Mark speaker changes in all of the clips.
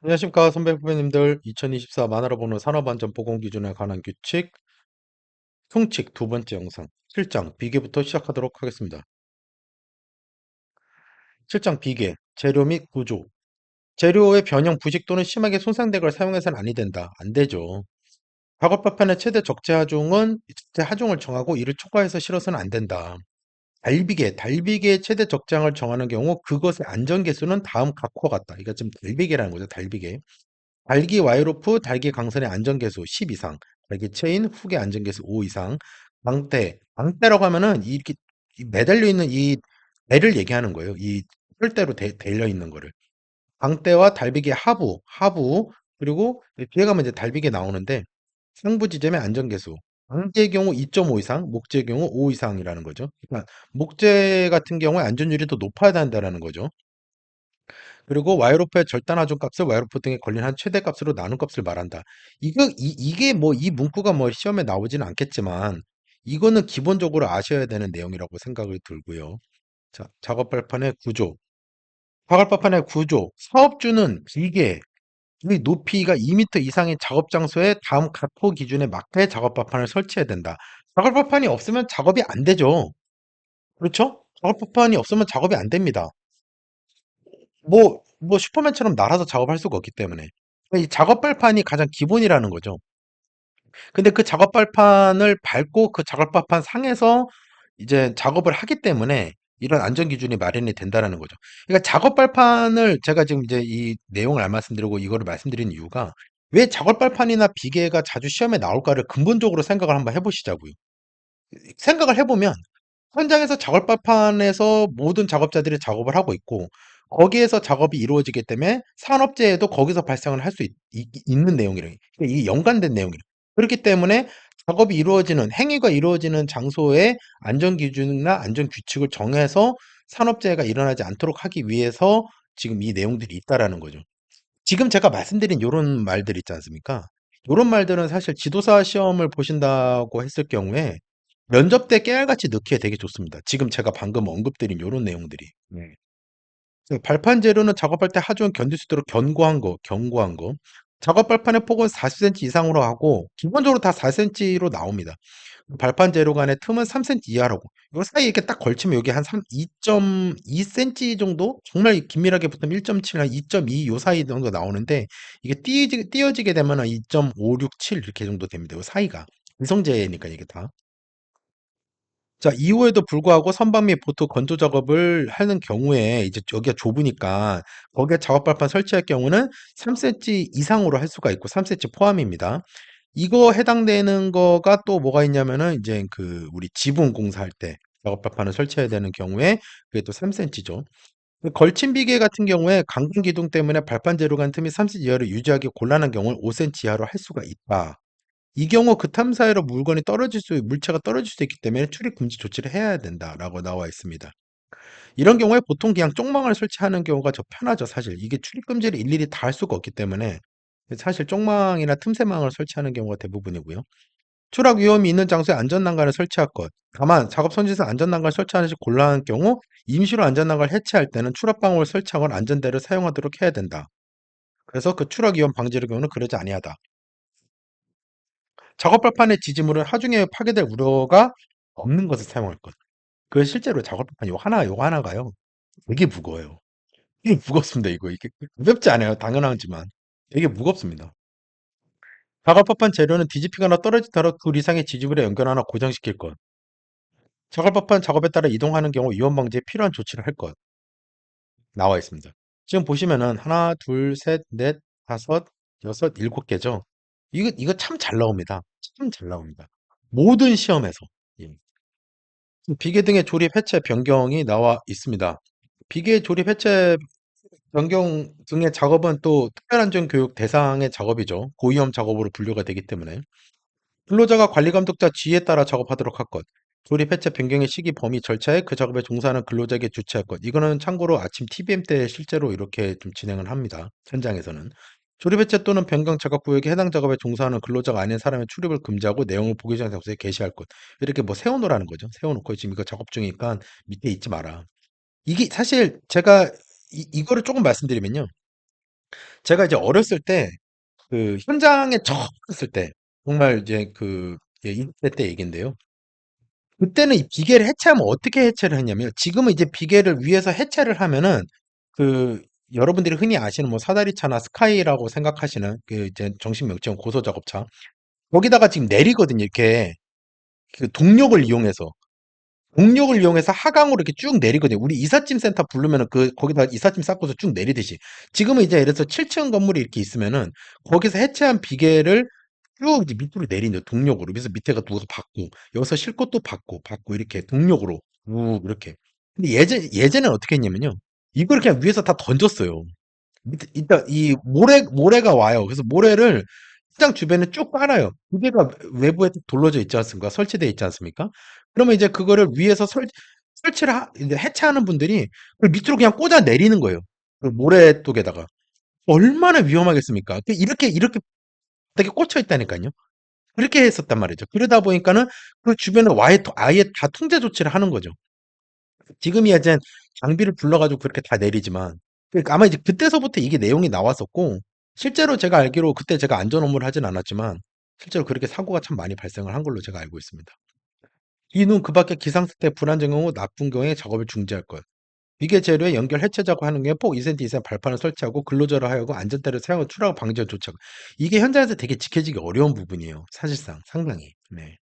Speaker 1: 안녕하십니까 선배 후배님들. 2024 만화로 보는 산업안전보건기준에 관한 규칙 총칙 두 번째 영상 7장 비계부터 시작하도록 하겠습니다. 7장 비계 재료 및 구조. 재료의 변형, 부식 또는 심하게 손상된 걸 사용해서는 아니 된다. 안 되죠. 작업법판의 최대 적재 하중은 적재 하중을 정하고 이를 초과해서 실어서는 안 된다. 달비계의 최대 적재량을 정하는 경우 그것의 안전계수는 다음 각과 같다. 이거 지금 달비계라는 거죠. 달비계. 달기 와이로프, 달기 강선의 안전계수 10 이상, 달기 체인, 훅의 안전계수 5 이상, 방대라고 하면은 이렇게 매달려 있는 이 배를 얘기하는 거예요. 이 폴대로 달려 있는 거를. 방대와 달비계 하부, 그리고 뒤에 가면 이제 달비계 나오는데 상부 지점의 안전계수. 방제의 경우 2.5 이상, 목재의 경우 5 이상이라는 거죠. 그러니까 목재 같은 경우에 안전율이 더 높아야 된다라는 거죠. 그리고 와이로프의 절단 하중 값을 와이로프 등에 걸린 한 최대 값으로 나눈 값을 말한다. 이게 뭐 이 문구가 뭐 시험에 나오지는 않겠지만 이거는 기본적으로 아셔야 되는 내용이라고 생각을 들고요. 자, 작업발판의 구조. 작업발판의 구조. 사업주는 길게 이 높이가 2m 이상의 작업 장소에 다음 각호 기준에 맞게 작업발판을 설치해야 된다. 작업발판이 없으면 작업이 안 되죠. 그렇죠? 작업발판이 없으면 작업이 안 됩니다. 뭐 슈퍼맨처럼 날아서 작업할 수가 없기 때문에. 이 작업발판이 가장 기본이라는 거죠. 근데 그 작업발판을 밟고 그 작업발판 상에서 이제 작업을 하기 때문에 이런 안전 기준이 마련이 된다라는 거죠. 그러니까 작업발판을 제가 지금 이제 이 내용을 안 말씀드리고 이거를 말씀드리는 이유가 왜 작업발판이나 비계가 자주 시험에 나올까를 근본적으로 생각을 한번 해보시자고요. 생각을 해보면 현장에서 작업발판에서 모든 작업자들이 작업을 하고 있고 거기에서 작업이 이루어지기 때문에 산업재해도 거기서 발생을 할 수 있는 내용이래요. 그러니까 이게 연관된 내용이래요. 그렇기 때문에 작업이 이루어지는 행위가 이루어지는 장소의 안전 기준이나 안전 규칙을 정해서 산업재해가 일어나지 않도록 하기 위해서 지금 이 내용들이 있다라는 거죠. 지금 제가 말씀드린 요런 말들 있지 않습니까? 요런 말들은 사실 지도사 시험을 보신다고 했을 경우에 면접 때 깨알같이 넣기에 되게 좋습니다. 지금 제가 방금 언급드린 요런 내용들이. 네. 그래서 발판 재료는 작업할 때 하중을 견딜 수 있도록 견고한 거. 작업 발판의 폭은 40cm 이상으로 하고 기본적으로 다 4cm로 나옵니다. 발판 재료 간의 틈은 3cm 이하라고. 요 사이에 이렇게 딱 걸치면 여기 한 2.2cm 정도? 정말 긴밀하게 붙으면 1.7, 한 2.2 요 사이 정도 나오는데 이게 띄어지게 되면 2.567 이렇게 정도 됩니다. 요 사이가. 이성재니까 이게 다. 자, 이후에도 불구하고 선박 및 보트 건조 작업을 하는 경우에 이제 여기가 좁으니까 거기에 작업 발판 설치할 경우는 3cm 이상으로 할 수가 있고 3cm 포함입니다. 이거 해당되는 거가 또 뭐가 있냐면은 이제 그 우리 지붕 공사할 때 작업 발판을 설치해야 되는 경우에 그게 또 3cm죠. 걸친 비계 같은 경우에 강근 기둥 때문에 발판 재로 간 틈이 3cm 이하로 유지하기 곤란한 경우는 5cm 이하로 할 수가 있다. 이 경우 그 틈 사이로 물체가 떨어질 수 있기 때문에 출입 금지 조치를 해야 된다라고 나와 있습니다. 이런 경우에 보통 그냥 쪽망을 설치하는 경우가 더 편하죠, 사실. 이게 출입 금지를 일일이 다 할 수가 없기 때문에 사실 쪽망이나 틈새망을 설치하는 경우가 대부분이고요. 추락 위험이 있는 장소에 안전난간을 설치할 것. 다만 작업 선지에서 안전난간을 설치하는 시 곤란한 경우 임시로 안전난간을 해체할 때는 추락방울을 설치하거나 안전대를 사용하도록 해야 된다. 그래서 그 추락 위험 방지의 경우는 그러지 아니하다. 작업 발판의 지지물은 하중에 파괴될 우려가 없는 것을 사용할 것. 그 실제로 작업 발판 요거 하나가요. 되게 무거워요. 이게 무겁습니다, 이거. 이게 가볍지 않아요. 당연하지만. 되게 무겁습니다. 작업 발판 재료는 뒤집히거나 떨어지도록 둘 이상의 지지물에 연결하나 고정시킬 것. 작업 발판 작업에 따라 이동하는 경우 위험 방지에 필요한 조치를 할 것. 나와 있습니다. 지금 보시면은 하나, 둘, 셋, 넷, 다섯, 여섯, 일곱 개죠. 이거 참 잘 나옵니다. 참 잘 나옵니다. 모든 시험에서. 예. 비계 등의 조립 해체 변경이 나와 있습니다. 비계 조립 해체 변경 등의 작업은 또 특별안전 교육 대상의 작업이죠. 고위험 작업으로 분류가 되기 때문에 근로자가 관리 감독자 지휘에 따라 작업하도록 할 것. 조립 해체 변경의 시기 범위 절차에 그 작업에 종사하는 근로자에게 주최할 것. 이거는 참고로 아침 TBM 때 실제로 이렇게 좀 진행을 합니다. 현장에서는. 조립 해체 또는 변경 작업 구역에 해당 작업에 종사하는 근로자가 아닌 사람의 출입을 금지하고 내용을 보기 전에 장소에 게시할 것. 이렇게 뭐 세워놓으라는 거죠. 세워놓고 지금 이거 작업 중이니까 밑에 있지 마라. 이게 사실 제가 이거를 조금 말씀드리면요. 제가 이제 어렸을 때 그 현장에 처음 갔을 때 정말 이제 그 20대 때 얘긴데요. 그때는 이 비계를 해체하면 어떻게 해체를 했냐면 지금은 이제 비계를 위에서 해체를 하면은 그 여러분들이 흔히 아시는 뭐 사다리차나 스카이라고 생각하시는 그 이제 정식 명칭은 고소 작업차 거기다가 지금 내리거든요. 이렇게 그 동력을 이용해서 하강으로 이렇게 쭉 내리거든요. 우리 이삿짐 센터 부르면은 그 거기다 이삿짐 쌓고서 쭉 내리듯이 지금은 이제 예를 들어서 7층 건물이 이렇게 있으면은 거기서 해체한 비계를 쭉 이제 밑으로 내린다 동력으로. 그래서 밑에가 누가 받고 여기서 실 것도 받고 이렇게 동력으로 우 이렇게. 근데 예전에는 어떻게 했냐면요. 이걸 그냥 위에서 다 던졌어요. 일단 이 모래가 와요. 그래서 모래를 시장 주변에 쭉 깔아요. 기계가 외부에 돌려져 있지 않습니까? 설치되어 있지 않습니까? 그러면 이제 그거를 위에서 설치를 이제 해체하는 분들이 그걸 밑으로 그냥 꽂아 내리는 거예요. 그 모래독에다가. 얼마나 위험하겠습니까? 이렇게 되게 꽂혀 있다니까요. 그렇게 했었단 말이죠. 그러다 보니까는 그 주변에 아예 다 통제 조치를 하는 거죠. 지금이야 이제 장비를 불러가지고 그렇게 다 내리지만 그러니까 아마 이제 그때서부터 이게 내용이 나왔었고 실제로 제가 알기로 그때 제가 안전 업무를 하진 않았지만 실제로 그렇게 사고가 참 많이 발생을 한 걸로 제가 알고 있습니다. 이는 그 밖에 기상상태 불안정 경우 나쁜 경우에 작업을 중지할 것. 위계 재료에 연결 해체 작업하는 경우에 폭 2cm 이상 발판을 설치하고 근로자를 하여금 안전대를 사용해 추락 방지에 조치하고 이게 현장에서 되게 지켜지기 어려운 부분이에요. 사실상 상당히. 네.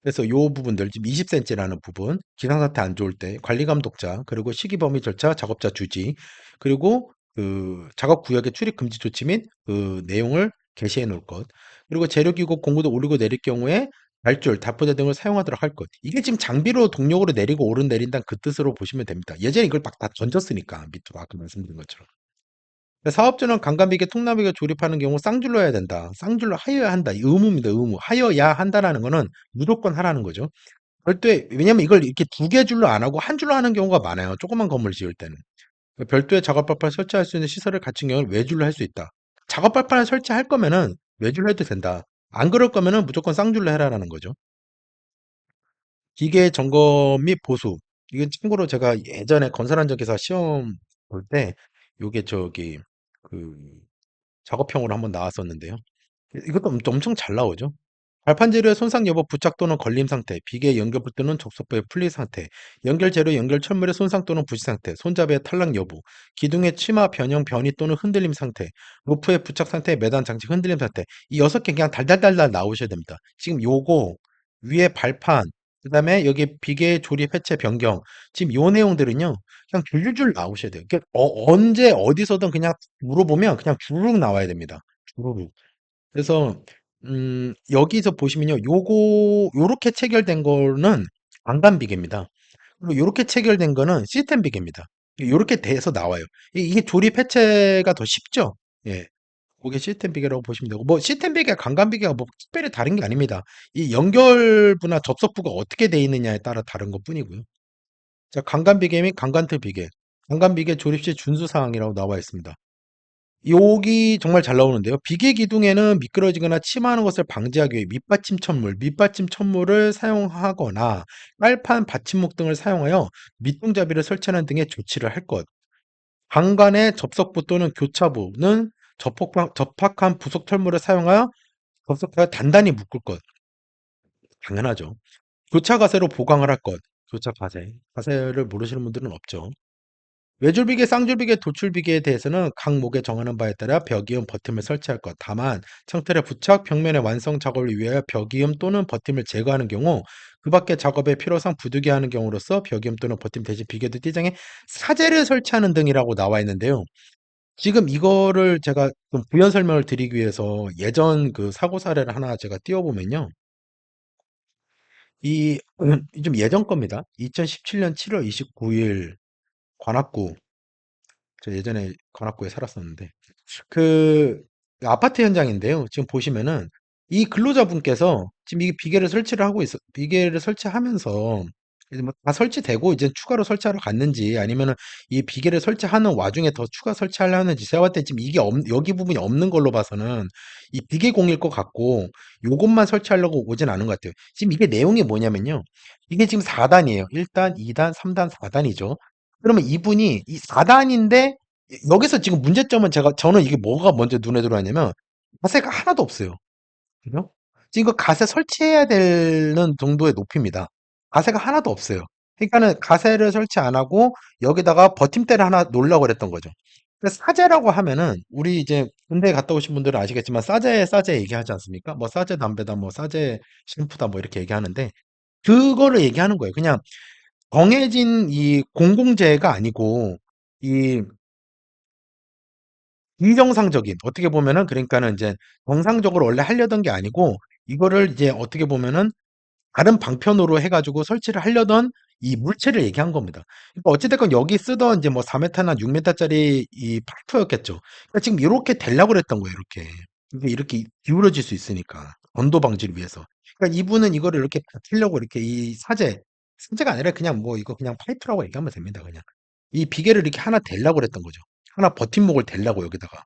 Speaker 1: 그래서 요 부분들 지금 20cm라는 부분, 기상상태 안 좋을 때 관리 감독자, 그리고 시기 범위 절차, 작업자 주지, 그리고 그 작업 구역의 출입 금지 조치 및 그 내용을 게시해 놓을 것, 그리고 재료기구 공구도 오르고 내릴 경우에 발줄, 다포대 등을 사용하도록 할 것. 이게 지금 장비로 동력으로 내리고 오른 내린다는 그 뜻으로 보시면 됩니다. 예전에 이걸 막 다 던졌으니까 밑으로 아까 말씀드린 것처럼. 사업주는 강간비계, 통나비계 조립하는 경우 쌍줄로 해야 된다. 쌍줄로 하여야 한다. 이 의무입니다. 의무. 하여야 한다라는 거는 무조건 하라는 거죠. 별도의 왜냐면 이걸 이렇게 두 개 줄로 안 하고 한 줄로 하는 경우가 많아요. 조그만 건물 지을 때는. 별도의 작업 발판을 설치할 수 있는 시설을 갖춘 경우는 외줄로 할 수 있다. 작업 발판을 설치할 거면은 외줄로 해도 된다. 안 그럴 거면은 무조건 쌍줄로 해라라는 거죠. 기계 점검 및 보수. 이건 참고로 제가 예전에 건설안전기사 시험 볼 때 요게 저기 그 작업형으로 한번 나왔었는데요. 이것도 엄청 잘 나오죠. 발판 재료의 손상 여부, 부착 또는 걸림 상태, 비계 연결부 또는 접속부의 풀리 상태, 연결 재료 연결 철물의 손상 또는 부식 상태, 손잡이의 탈락 여부, 기둥의 치마 변형 변이 또는 흔들림 상태, 로프의 부착 상태, 매단 장치 흔들림 상태. 이 6개 그냥 달달달달 나오셔야 됩니다. 지금 요거 위에 발판, 그다음에 여기 비계 조립 해체 변경. 지금 요 내용들은요. 그냥 줄줄줄 나오셔야 돼요. 그러니까 언제 어디서든 그냥 물어보면 그냥 주르륵 나와야 됩니다. 주르륵. 그래서 여기서 보시면요. 요렇게 체결된 거는 안간 비계입니다. 그리고 요렇게 체결된 거는 시스템 비계입니다. 요렇게 돼서 나와요. 이게 조립 해체가 더 쉽죠? 예. 그게 시스템 비계라고 보시면 되고 뭐 시스템 비계, 간간 비계가 뭐 특별히 다른 게 아닙니다. 이 연결부나 접속부가 어떻게 돼 있느냐에 따라 다른 것뿐이고요. 자, 간간 비계 및 간간틀 비계. 간간 비계 조립 시 준수 사항이라고 나와 있습니다. 여기 정말 잘 나오는데요. 비계 기둥에는 미끄러지거나 침하는 것을 방지하기 위해 밑받침 천물을 사용하거나 빨판 받침목 등을 사용하여 밑동잡이를 설치하는 등의 조치를 할 것. 방관의 접속부 또는 교차부는 접합한 부속 철물을 사용하여 접속부가 단단히 묶을 것. 당연하죠. 교차 가세로 보강을 할 것. 교차 가세. 가세를 모르시는 분들은 없죠. 외줄비계, 쌍줄비계, 도출비계에 대해서는 각 목에 정하는 바에 따라 벽이음 버팀을 설치할 것. 다만 창틀의 부착, 벽면의 완성 작업을 위하여 벽이음 또는 버팀을 제거하는 경우 그 밖의 작업에 필요상 부득이 하는 경우로서 벽이음 또는 버팀 대신 비계도 띠장에 사제를 설치하는 등이라고 나와 있는데요. 지금 이거를 제가 좀 부연 설명을 드리기 위해서 예전 그 사고 사례를 하나 제가 띄워보면요. 이 좀 예전 겁니다. 2017년 7월 29일 관악구 저 예전에 관악구에 살았었는데 그 아파트 현장인데요. 지금 보시면은 이 근로자분께서 지금 이 비계를 설치하면서 이제 뭐 다 설치되고 이제 추가로 설치하러 갔는지 아니면은 이 비계를 설치하는 와중에 더 추가 설치하려 하는지 제가 봤을 때 지금 여기 부분이 없는 걸로 봐서는 이 비계공일 것 같고 요것만 설치하려고 오진 않은 것 같아요. 지금 이게 내용이 뭐냐면요. 이게 지금 4단이에요. 1단, 2단, 3단, 4단이죠. 그러면 이분이 이 4단인데 여기서 지금 문제점은 저는 이게 뭐가 먼저 눈에 들어왔냐면, 가세가 하나도 없어요. 그죠? 지금 이거 가세 설치해야 되는 정도의 높이입니다. 가세가 하나도 없어요. 그러니까는 가세를 설치 안 하고 여기다가 버팀대를 하나 놓으려고 그랬던 거죠. 그래서 사제라고 하면은 우리 이제 군대 갔다 오신 분들은 아시겠지만 사제 얘기하지 않습니까? 뭐 사제 담배다, 뭐 사제 샴푸다, 뭐 이렇게 얘기하는데 그거를 얘기하는 거예요. 그냥 정해진 이 공공재가 아니고 이 비정상적인 어떻게 보면은 그러니까는 이제 정상적으로 원래 하려던 게 아니고 이거를 이제 어떻게 보면은 다른 방편으로 해가지고 설치를 하려던 이 물체를 얘기한 겁니다. 그러니까 어찌됐건 여기 쓰던 이제 뭐 4m나 6m짜리 이 파이프였겠죠. 그러니까 지금 이렇게 되려고 그랬던 거예요, 이렇게. 이게 이렇게 기울어질 수 있으니까. 건도 방지를 위해서. 그러니까 이분은 이거를 이렇게 받치려고 이렇게 이 사제가 아니라 그냥 뭐 이거 그냥 파이프라고 얘기하면 됩니다, 그냥. 이 비계를 이렇게 하나 대려고 그랬던 거죠. 하나 버팀목을 대려고 여기다가.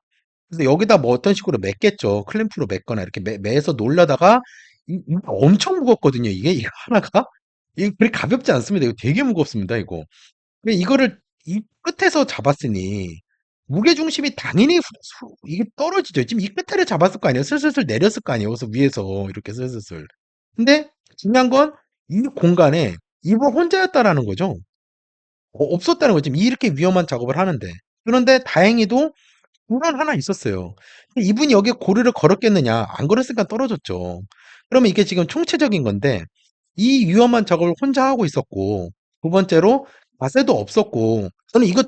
Speaker 1: 그래서 여기다 뭐 어떤 식으로 맸겠죠. 클램프로 맸거나 이렇게 매서 놀려다가 이거 엄청 무겁거든요. 이게 하나가 이게 그렇게 가볍지 않습니다. 이거 되게 무겁습니다. 이거. 근데 이거를 이 끝에서 잡았으니 무게 중심이 당연히 이게 떨어지죠. 지금 이 끝에를 잡았을 거 아니에요. 슬슬슬 내렸을 거 아니에요. 그래서 위에서 이렇게 슬슬슬. 근데 중요한 건 이 공간에 이분 혼자였다라는 거죠. 없었다는 거죠. 지금 이렇게 위험한 작업을 하는데. 그런데 다행히도 불안 하나 있었어요. 근데 이분이 여기에 고리를 걸었겠느냐? 안 걸었으니까 떨어졌죠. 그러면 이게 지금 총체적인 건데, 이 위험한 작업을 혼자 하고 있었고, 두 번째로 과세도 없었고, 저는 이거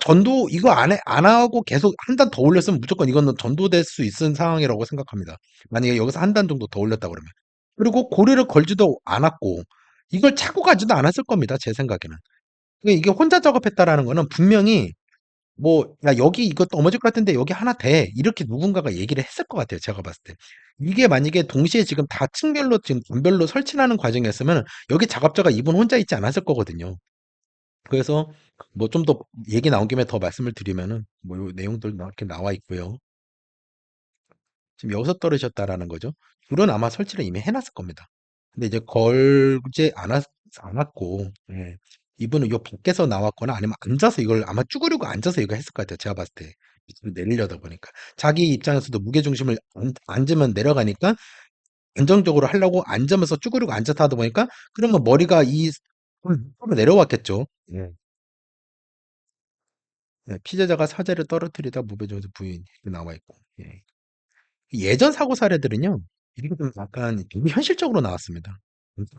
Speaker 1: 이거 안 하고 계속 한 단 더 올렸으면 무조건 이거는 전도될 수 있는 상황이라고 생각합니다. 만약에 여기서 한 단 정도 더 올렸다 그러면. 그리고 고리를 걸지도 않았고, 이걸 차고 가지도 않았을 겁니다. 제 생각에는. 그러니까 이게 혼자 작업했다라는 거는 분명히 뭐, 야, 여기 이거 넘어질 것 같은데 여기 하나 돼. 이렇게 누군가가 얘기를 했을 것 같아요. 제가 봤을 때. 이게 만약에 동시에 지금 다 층별로 지금 단별로 설치하는 과정이었으면 여기 작업자가 이분 혼자 있지 않았을 거거든요. 그래서 뭐 좀 더 얘기 나온 김에 더 말씀을 드리면은 뭐 요 내용들 이렇게 나와 있고요. 지금 여기서 떨어졌다라는 거죠. 줄은 아마 설치를 이미 해놨을 겁니다. 근데 이제 걸지 않았고, 예. 이분은 요 밖에서 나왔거나 아니면 앉아서 이걸 아마 쭈그리고 앉아서 이거 했을 것 같아요. 제가 봤을 때. 밑으로 내리려다 보니까. 자기 입장에서도 무게중심을 앉으면 내려가니까 안정적으로 하려고 앉으면서 쭈그리고 앉아서 하다 보니까 그러면 머리가 밑으로 내려왔겠죠. 예. 예, 피해자가 사제를 떨어뜨리다 무배조에서 부인 이렇게 나와 있고. 예. 예전 사고 사례들은요, 이렇게 좀 약간 되게 현실적으로 나왔습니다.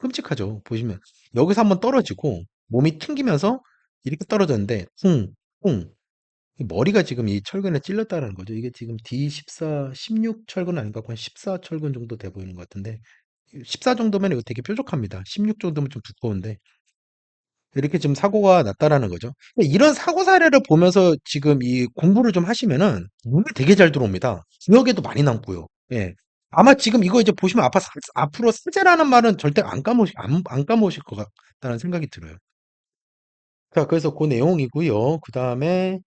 Speaker 1: 끔찍하죠. 보시면 여기서 한번 떨어지고 몸이 튕기면서 이렇게 떨어졌는데 쿵 이 머리가 지금 이 철근에 찔렸다는 거죠. 이게 지금 D14, 16 철근 아닌가? 한 14 철근 정도 돼 보이는 것 같은데 14 정도면 이거 되게 뾰족합니다. 16 정도면 좀 두꺼운데 이렇게 지금 사고가 났다라는 거죠. 이런 사고 사례를 보면서 지금 이 공부를 좀 하시면은 눈에 되게 잘 들어옵니다. 기억에도 많이 남고요. 예. 아마 지금 이거 이제 보시면 앞으로 사제라는 말은 절대 안 까먹으실 것 같다는 생각이 들어요. 자, 그래서 그 내용이고요. 그 다음에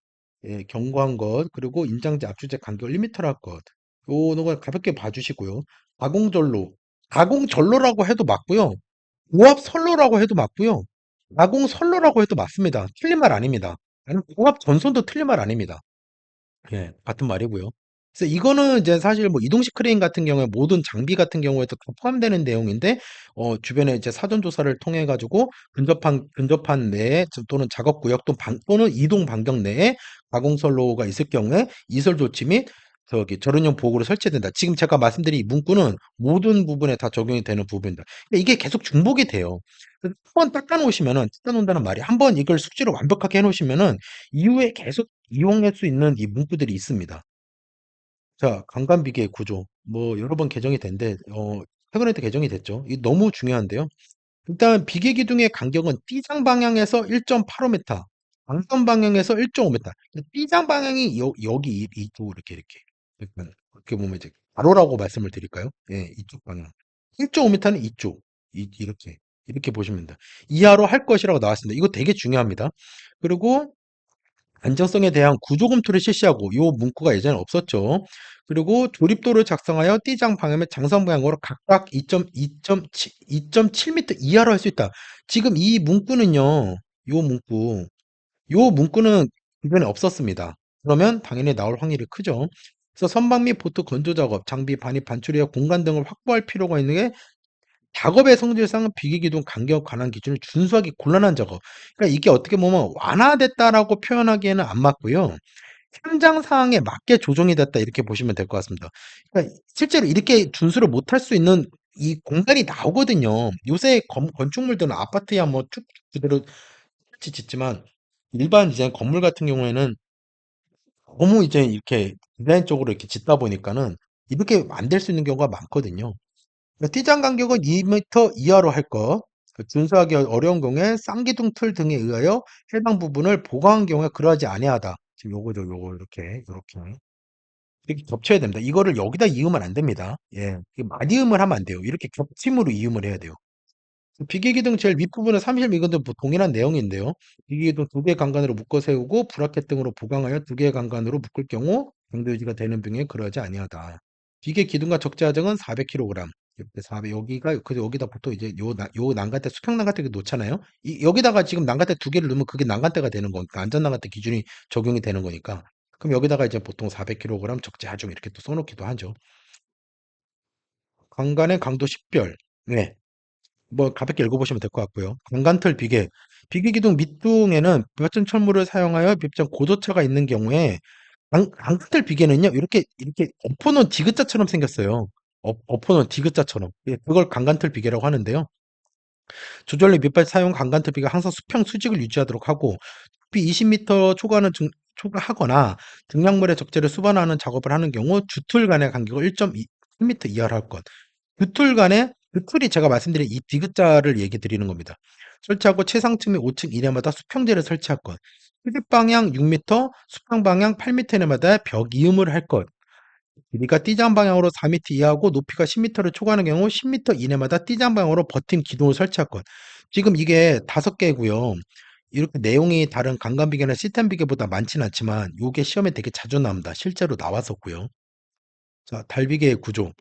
Speaker 1: 예, 경고한 것, 그리고 임장제 압수제 간격 리미터랄 것. 요런 걸 가볍게 봐주시고요. 가공전로. 가공전로라고 해도 맞고요. 고압선로라고 해도 맞고요. 가공선로라고 해도 맞습니다. 틀린 말 아닙니다. 아니, 고압전선도 틀린 말 아닙니다. 예, 같은 말이고요. 그래서 이거는 이제 사실 뭐 이동식 크레인 같은 경우에 모든 장비 같은 경우에도 다 포함되는 내용인데, 주변에 이제 사전 조사를 통해 가지고 근접한 내에 또는 작업 구역 또는 이동 반경 내에 가공선로가 있을 경우에 이설 조치 및 저런형 보호구를 설치해야 된다. 지금 제가 말씀드린 이 문구는 모든 부분에 다 적용이 되는 부분이다. 근데 이게 계속 중복이 돼요. 한번 닦아놓는다는 말이 한 번 이걸 숙지를 완벽하게 해놓으시면은 이후에 계속 이용할 수 있는 이 문구들이 있습니다. 자, 강간비계 구조. 뭐 여러 번 개정이 된데 최근에도 개정이 됐죠. 이 너무 중요한데요. 일단 비계 기둥의 간격은 B장 방향에서 1.85m, 방선 방향에서 1.5m. B장 방향이 여기 이쪽으로 이렇게 약간 어떻게 보면 이제 가로라고 말씀을 드릴까요? 예, 이쪽 방향. 1.5m는 이쪽 이렇게 보시면 됩니다. 이하로 할 것이라고 나왔습니다. 이거 되게 중요합니다. 그리고 안정성에 대한 구조 검토를 실시하고 이 문구가 예전에 없었죠. 그리고 조립도를 작성하여 띠장 방향 및 장선 방향으로 각각 2.7m 이하로 할 수 있다. 지금 이 문구는요. 요 문구는 기존에 없었습니다. 그러면 당연히 나올 확률이 크죠. 그래서 선박 및 보트 건조 작업, 장비, 반입, 반출이와 공간 등을 확보할 필요가 있는 게 작업의 성질상 비기기둥 간격 관한 기준을 준수하기 곤란한 작업. 그러니까 이게 어떻게 보면 완화됐다라고 표현하기에는 안 맞고요. 현장 상황에 맞게 조정이 됐다 이렇게 보시면 될 것 같습니다. 그러니까 실제로 이렇게 준수를 못할 수 있는 이 공간이 나오거든요. 요새 건축물들은 아파트야 뭐 쭉 그대로 똑같이 짓지만 일반 이제 건물 같은 경우에는 너무 이제 이렇게 디자인적으로 이렇게 짓다 보니까는 이렇게 안 될 수 있는 경우가 많거든요. 그러니까 띠장 간격은 2m 이하로 할 것. 그 준수하기 어려운 경우에 쌍기둥 틀 등에 의하여 해당 부분을 보강한 경우에 그러하지 아니하다. 지금 요거죠, 요거 이렇게 겹쳐야 됩니다. 이거를 여기다 이으면 안 됩니다. 예, 맞이음을 하면 안 돼요. 이렇게 겹침으로 이음을 해야 돼요. 비계기둥 제일 윗부분은 30 이건도 뭐 동일한 내용인데요. 비계기둥 두 개의 간간으로 묶어 세우고 브라켓 등으로 보강하여 두 개의 간간으로 묶을 경우 경도 유지가 되는 병에 그러하지 아니하다. 비계 기둥과 적재 하정은 400kg. 이렇게 400 여기가 그래서 여기다 보통 이제 요 난간대 수평 난간대 놓잖아요. 여기다가 지금 난간대 두 개를 넣으면 그게 난간대가 되는 거니까 안전 난간대 기준이 적용이 되는 거니까. 그럼 여기다가 이제 보통 400kg 적재 하정 이렇게 또 써놓기도 하죠. 간간의 강도 식별. 네. 뭐 가볍게 읽어보시면 될 것 같고요. 강간틀 비계. 비계 기둥 밑둥에는 몇 철물을 사용하여 비점 고도차가 있는 경우에 강간틀 비계는요. 이렇게 엎어놓은 디귿자처럼 생겼어요. 엎어놓은 디귿자처럼. 예, 그걸 강간틀 비계라고 하는데요. 조절리 밑발 사용 강간틀 비계가 항상 수평 수직을 유지하도록 하고 높이 20m 초과하거나 등량물의 적재를 수반하는 작업을 하는 경우 주틀 간의 간격을 1.3m 이하로 할 것. 두 간에 그 툴이 제가 말씀드린 이 디귿자를 얘기 드리는 겁니다. 설치하고 최상층 및 5층 이내마다 수평재를 설치할 것. 수직 방향 6m, 수평 방향 8m 이내마다 벽 이음을 할 것. 길이가 띠장 방향으로 4m 이하고 높이가 10m를 초과하는 경우 10m 이내마다 띠장 방향으로 버팀 기둥을 설치할 것. 지금 이게 5개고요. 이렇게 내용이 다른 강간 비계나 시스템 비계보다 많지는 않지만 요게 시험에 되게 자주 나옵니다. 실제로 나왔었고요. 자, 달비계의 구조.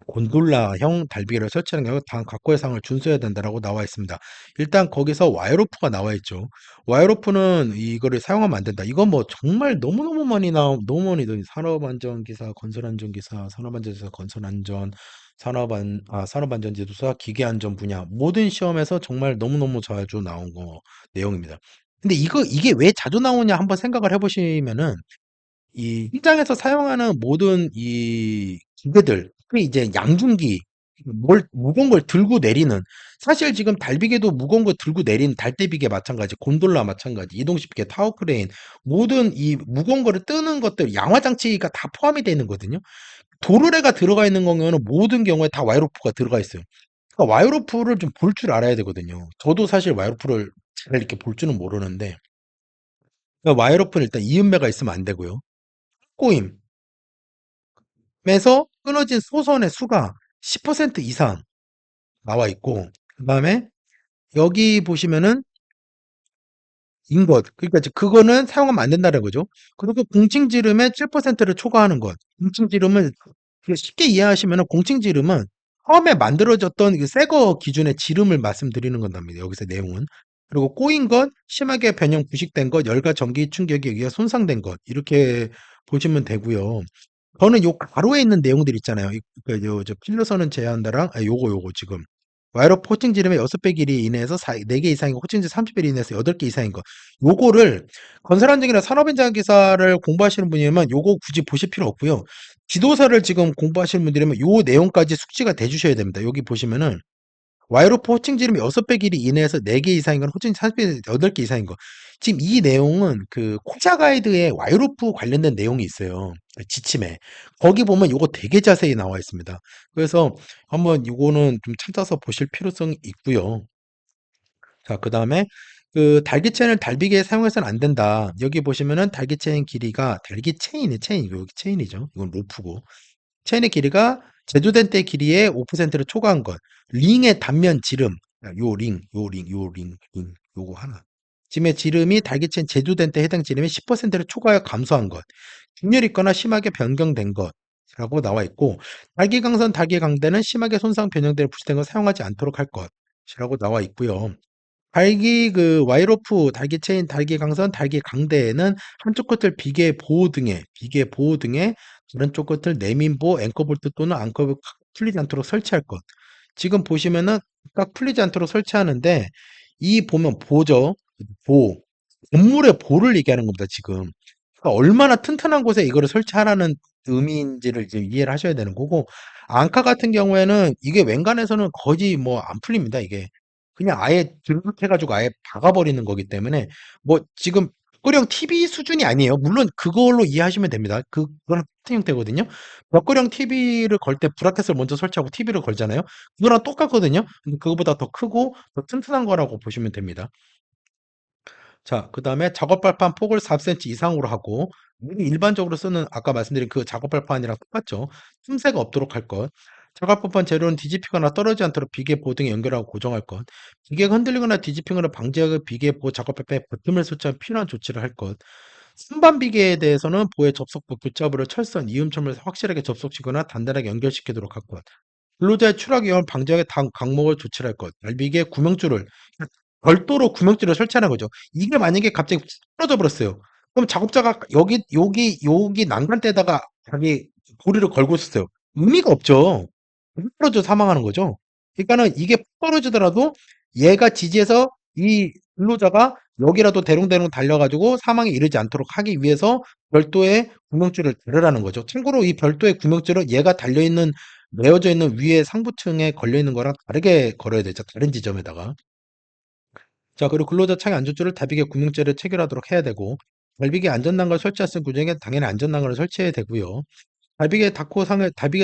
Speaker 1: 곤돌라형 달비기를 설치하는 경우 다음 각고의 사항을 준수해야 된다라고 나와 있습니다. 일단 거기서 와이로프가 나와 있죠. 와이로프는 이거를 사용하면 안 된다. 이건 뭐 정말 너무너무 많이 너무 많이 산업안전기사, 건설안전기사, 산업안전기사, 건설안전, 산업안전지도사, 기계안전 분야 모든 시험에서 정말 너무너무 자주 나온 거 내용입니다. 근데 이게 왜 자주 나오냐 한번 생각을 해보시면은 이 현장에서 사용하는 모든 이 기계들, 특히 이제 양중기, 무거운 걸 들고 내리는, 사실 지금 달비계도 무거운 걸 들고 내리는 달대비계 마찬가지, 곤돌라 마찬가지, 이동식 비계, 타워크레인, 모든 이 무거운 거를 뜨는 것들, 양화장치가 다 포함이 되어 있는 거거든요. 도르래가 들어가 있는 경우는 모든 경우에 다 와이로프가 들어가 있어요. 그러니까 와이로프를 좀 볼 줄 알아야 되거든요. 저도 사실 와이로프를 잘 이렇게 볼 줄은 모르는데, 그러니까 와이로프는 일단 이음매가 있으면 안 되고요. 꼬임, 에서 끊어진 소선의 수가 10% 이상 나와 있고 그다음에 여기 보시면은 인것 그러니까 이제 그거는 사용하면 안 된다는 거죠. 그리고 공칭지름의 7%를 초과하는 것. 공칭지름을 쉽게 이해하시면은 공칭지름은 처음에 만들어졌던 그 새거 기준의 지름을 말씀드리는 건답니다. 여기서 내용은. 그리고 꼬인 것, 심하게 변형 부식된 것, 열과 전기 충격에 의해 손상된 것 이렇게 보시면 되고요. 저는 요 가로에 있는 내용들 있잖아요. 저 필러선은 제한다랑 요거 지금 와이어프 호칭 지름의 6배 길이 이내에서 4개 이상인 거, 호칭지 30배 이내에서 8개 이상인 거. 요거를 건설안전이나 산업현장 기사를 공부하시는 분이면 요거 굳이 보실 필요 없고요. 지도사를 지금 공부하시는 분들이면 요 내용까지 숙지가 돼 주셔야 됩니다. 여기 보시면은 와이로프 호칭 지름이 6배 길이 이내에서 4개 이상인 건 호칭 40배 8개 이상인 거. 지금 이 내용은 그 코자 가이드에 와이로프 관련된 내용이 있어요. 지침에. 거기 보면 요거 되게 자세히 나와 있습니다. 그래서 한번 요거는 좀 찾아서 보실 필요성이 있고요. 자, 그다음에 그 달기체인을 달비기에 사용해서는 안 된다. 여기 보시면은 달기체인 길이가 달기체인이 여기 체인이죠. 이건 로프고. 체인의 길이가 제조된 때 길이의 5%를 초과한 것. 링의 단면 지름. 요 링, 요거 하나. 짐의 지름이 달기체인 제조된 때 해당 지름의 10%를 초과하여 감소한 것. 균열 있거나 심하게 변경된 것. 라고 나와 있고, 달기강선, 달기강대는 심하게 손상 변형된 부식된 걸 사용하지 않도록 할 것이라고 나와 있고요. 달기 그 와이로프, 달기 체인, 달기 강선, 달기 강대에는 한쪽 끝을 비계 보호 등에 다른 쪽 끝을 내민보, 앵커볼트 또는 앙커볼 풀리지 않도록 설치할 것. 지금 보시면은 딱 풀리지 않도록 설치하는데 이 보면 보죠. 보. 건물의 보를 얘기하는 겁니다, 지금. 그러니까 얼마나 튼튼한 곳에 이거를 설치하라는 의미인지를 이제 이해를 하셔야 되는 거고, 앙카 같은 경우에는 이게 웬간해서는 거의 뭐 안 풀립니다, 이게. 그냥 아예 등록해가지고 아예 박아버리는 거기 때문에, 뭐 지금 벽걸이형 TV 수준이 아니에요. 물론 그걸로 이해하시면 됩니다. 그건 같은 형태거든요. 벽걸이형 TV를 걸 때 브라켓을 먼저 설치하고 TV를 걸잖아요. 그거랑 똑같거든요. 근데 그거보다 더 크고 더 튼튼한 거라고 보시면 됩니다. 자, 그 다음에 작업 발판 폭을 4cm 이상으로 하고, 우리 일반적으로 쓰는 아까 말씀드린 그 작업 발판이랑 똑같죠. 틈새가 없도록 할 것. 작업 발판 재료는 뒤집히거나 떨어지지 않도록 비계 보등에 연결하고 고정할 것. 기계가 흔들리거나 뒤집히거나 방지하기 비계 보 작업 발판에 버튼을 설치한 필요한 조치를 할 것. 선반 비계에 대해서는 보의 접속부 교차부를 철선, 이음첨을 확실하게 접속시키거나 단단하게 연결시키도록 할 것. 근로자의 추락 위험을 방지하기 당 강목을 조치를 할 것. 날비기에 구명줄을 별도로 구명줄을 설치하는 거죠. 이게 만약에 갑자기 부러져 버렸어요. 그럼 작업자가 여기 난간대에다가 자기 고리를 걸고 있었어요. 의미가 없죠. 부러져 사망하는 거죠. 그러니까는 이게 떨어지더라도 얘가 지지해서 이 근로자가 여기라도 대롱대롱 달려가지고 사망에 이르지 않도록 하기 위해서 별도의 구명줄을 달으라는 거죠. 참고로 이 별도의 구명줄은 얘가 달려있는 메어져 있는 위에 상부층에 걸려 있는 거랑 다르게 걸어야 되죠. 다른 지점에다가. 자, 그리고 근로자 창의 안전줄을 다비계 구명제를 체결하도록 해야 되고, 달비계 안전난로를 설치했을 구조에 당연히 안전난로를 설치해야 되고요. 달비계